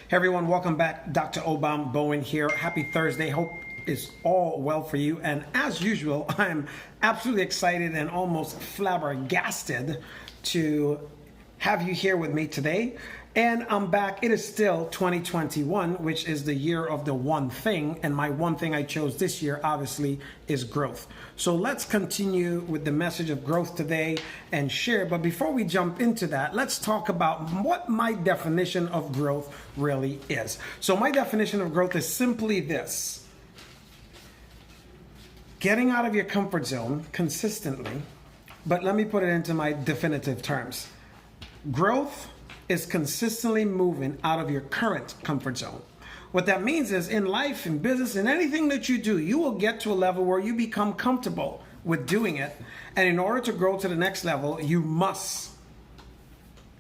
Hey everyone, welcome back. Dr. Obam Bowen here. Happy Thursday. Hope it's all well for you. And as usual, I'm absolutely excited and almost flabbergasted to have you here with me today. And I'm back. It is still 2021, which is the year of the one thing. And my one thing I chose this year, obviously, is growth. So let's continue with the message of growth today and share. But before we jump into that, let's talk about what my definition of growth really is. So my definition of growth is simply this: getting out of your comfort zone consistently. But let me put it into my definitive terms. Growth is consistently moving out of your current comfort zone. What that means is in life, in business, in anything that you do, you will get to a level where you become comfortable with doing it. And in order to grow to the next level, you must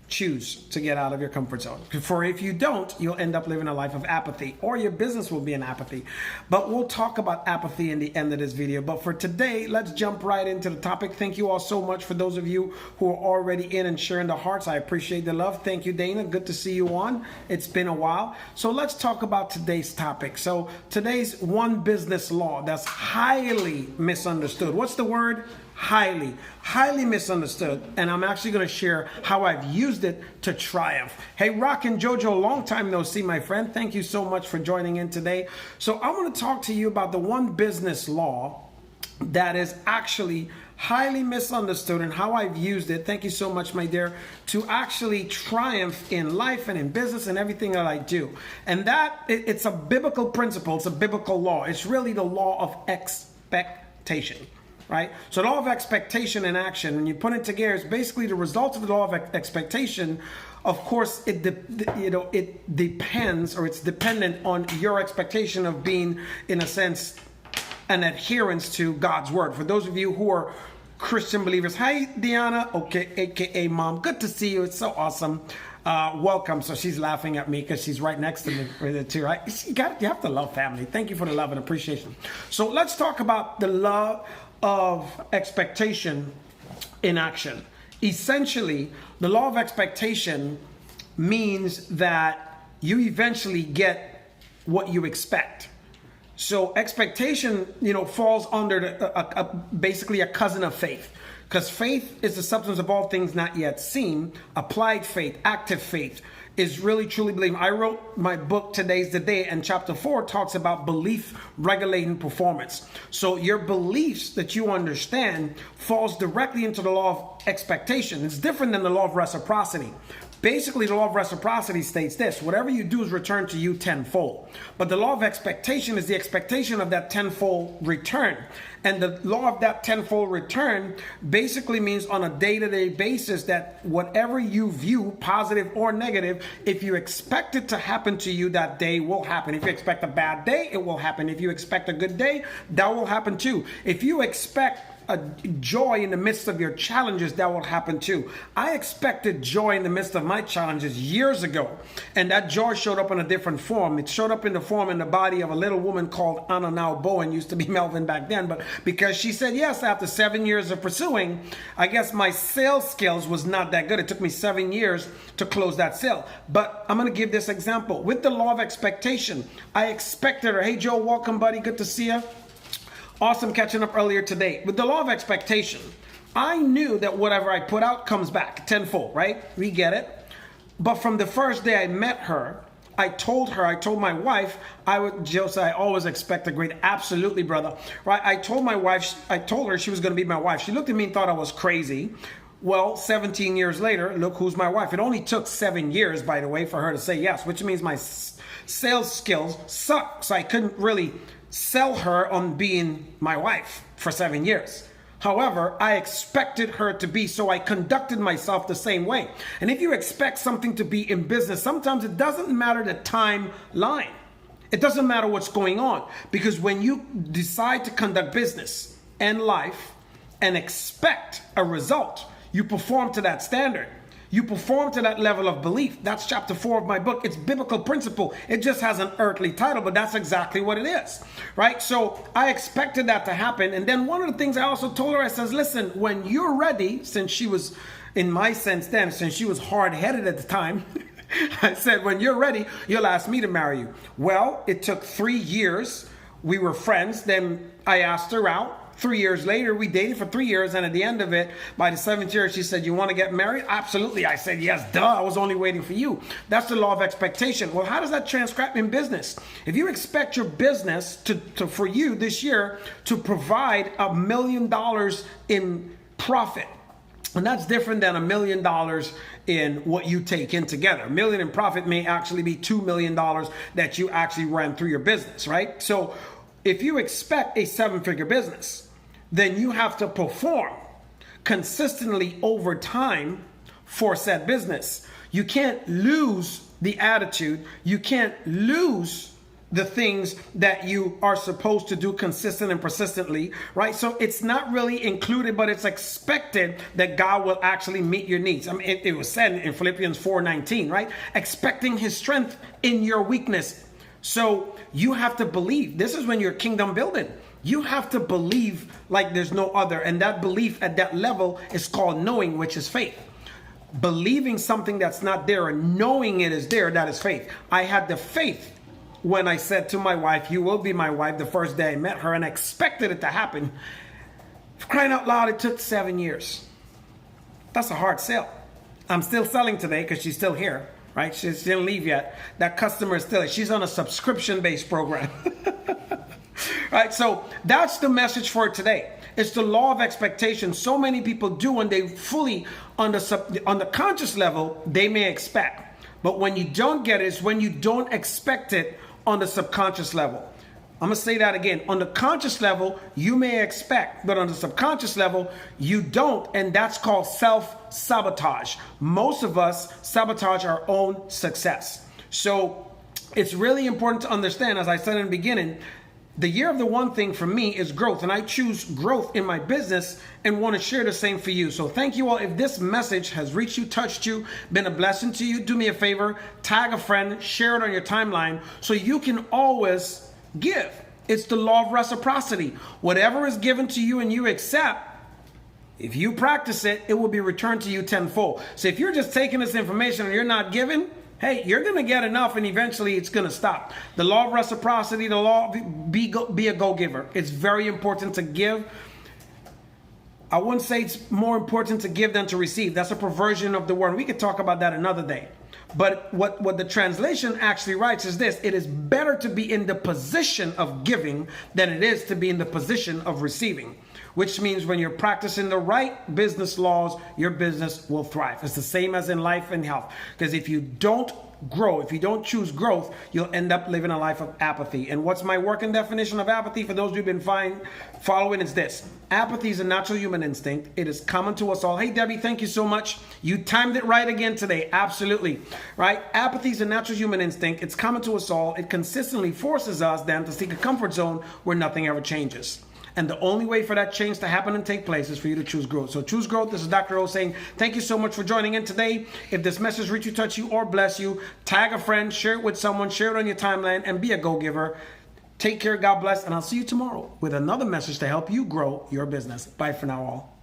choose to get out of your comfort zone. For if you don't, you'll end up living a life of apathy, or your business will be in apathy. But we'll talk about apathy in the end of this video. But for today, let's jump right into the topic. Thank you all so much for those of you who are already in and sharing the hearts. I appreciate the love. Thank you, Dana. Good to see you on. It's been a while. So let's talk about today's topic. So today's one business law that's highly misunderstood. What's the word? Highly misunderstood. And I'm actually going to share how I've used it to triumph. Hey, Rock and Jojo, long time no see, my friend. Thank you so much for joining in today. So I want to talk to you about the one business law that is actually highly misunderstood and how I've used it. Thank you so much, my dear, to actually triumph in life and in business and everything that I do. And that, it's a biblical principle. It's a biblical law. It's really the law of expectation. Right? So the law of expectation in action, when you put it together, it's basically the result of the law of expectation. Of course, it depends, or it's dependent on your expectation of being, in a sense, an adherence to God's word. For those of you who are Christian believers, hi, Diana, okay, aka Mom, good to see you. It's so awesome. Welcome. So she's laughing at me because she's right next to me too, right? You have to love family. Thank you for the love and appreciation. So let's talk about the law of expectation in action. Essentially, the law of expectation means that you eventually get what you expect. So expectation, falls under basically a cousin of faith. Because faith is the substance of all things not yet seen. Applied faith, active faith, is really truly believing. I wrote my book, Today's the Day, and chapter 4 talks about belief regulating performance. So your beliefs that you understand falls directly into the law of expectation. It's different than the law of reciprocity. Basically, the law of reciprocity states this: whatever you do is returned to you tenfold. But the law of expectation is the expectation of that tenfold return. And the law of that tenfold return basically means on a day-to-day basis that whatever you view, positive or negative, if you expect it to happen to you, that day will happen. If you expect a bad day, it will happen. If you expect a good day, that will happen too. If you expect a joy in the midst of your challenges, that will happen too. I expected joy in the midst of my challenges years ago, and that joy showed up in a different form. It showed up in the form in the body of a little woman called Anna Now Bowen, used to be Melvin back then, but because she said yes after 7 years of pursuing, I guess my sales skills was not that good. It took me 7 years to close that sale. But I'm going to give this example. With the law of expectation, I expected her. Hey Joe, welcome buddy, good to see you. Awesome catching up earlier today. With the law of expectation, I knew that whatever I put out comes back tenfold, right? We get it. But from the first day I met her, I told my wife, Jill said, I always expect a great, absolutely, brother, right? I told her she was going to be my wife. She looked at me and thought I was crazy. Well, 17 years later, look who's my wife. It only took 7 years, by the way, for her to say yes, which means my sales skills suck. So I couldn't really sell her on being my wife for 7 years. However, I expected her to be, so I conducted myself the same way. And if you expect something to be in business, sometimes it doesn't matter the timeline. It doesn't matter what's going on. Because when you decide to conduct business and life and expect a result, you perform to that standard. You perform to that level of belief. That's chapter 4 of my book. It's biblical principle. It just has an earthly title, but that's exactly what it is, right? So I expected that to happen. And then one of the things I also told her, I says, listen, when you're ready, since she was, in my sense then, since she was hard-headed at the time, I said, when you're ready, you'll ask me to marry you. Well, it took 3 years. We were friends. Then I asked her out. 3 years later, we dated for 3 years. And at the end of it, by the 7th year, she said, you want to get married? Absolutely. I said, yes, duh. I was only waiting for you. That's the law of expectation. Well, how does that transcribe in business? If you expect your business for you this year to provide $1 million in profit, and that's different than $1 million in what you take in together. $1 million in profit may actually be $2 million that you actually ran through your business, right? So if you expect a 7-figure business, then you have to perform consistently over time for said business. You can't lose the attitude. You can't lose the things that you are supposed to do consistent and persistently, right? So it's not really included, but it's expected that God will actually meet your needs. I mean, it was said in Philippians 4:19, right? Expecting his strength in your weakness. So you have to believe. This is when you're kingdom building. You have to believe like there's no other. And that belief at that level is called knowing, which is faith. Believing something that's not there and knowing it is there, that is faith. I had the faith when I said to my wife, you will be my wife, the first day I met her, and I expected it to happen. For crying out loud, it took 7 years. That's a hard sell. I'm still selling today because she's still here, right? She didn't leave yet. That customer is still here. She's on a subscription-based program. Right? So that's the message for today. It's the law of expectation. So many people do when they fully, on the conscious level, they may expect. But when you don't get it, it's when you don't expect it on the subconscious level. I'm going to say that again. On the conscious level, you may expect, but on the subconscious level, you don't. And that's called self-sabotage. Most of us sabotage our own success. So it's really important to understand, as I said in the beginning, the year of the one thing for me is growth, and I choose growth in my business and want to share the same for you. So thank you all. If this message has reached you, touched you, been a blessing to you, do me a favor, tag a friend, share it on your timeline so you can always give. It's the law of reciprocity. Whatever is given to you and you accept, if you practice it, it will be returned to you tenfold. So if you're just taking this information and you're not giving, hey, you're going to get enough and eventually it's going to stop. The law of reciprocity, the law of be a go-giver. It's very important to give. I wouldn't say it's more important to give than to receive. That's a perversion of the word. We could talk about that another day. But what the translation actually writes is this: it is better to be in the position of giving than it is to be in the position of receiving. Which means when you're practicing the right business laws, your business will thrive. It's the same as in life and health. Because if you don't grow, if you don't choose growth, you'll end up living a life of apathy. And what's my working definition of apathy? For those who've been following, it's this: apathy is a natural human instinct. It is common to us all. Hey, Debbie, thank you so much. You timed it right again today. Absolutely. Right? Apathy is a natural human instinct. It's common to us all. It consistently forces us then to seek a comfort zone where nothing ever changes. And the only way for that change to happen and take place is for you to choose growth. So choose growth. This is Dr. O saying thank you so much for joining in today. If this message reached you, touch you, or bless you, tag a friend, share it with someone, share it on your timeline, and be a go-giver. Take care, God bless, and I'll see you tomorrow with another message to help you grow your business. Bye for now, all.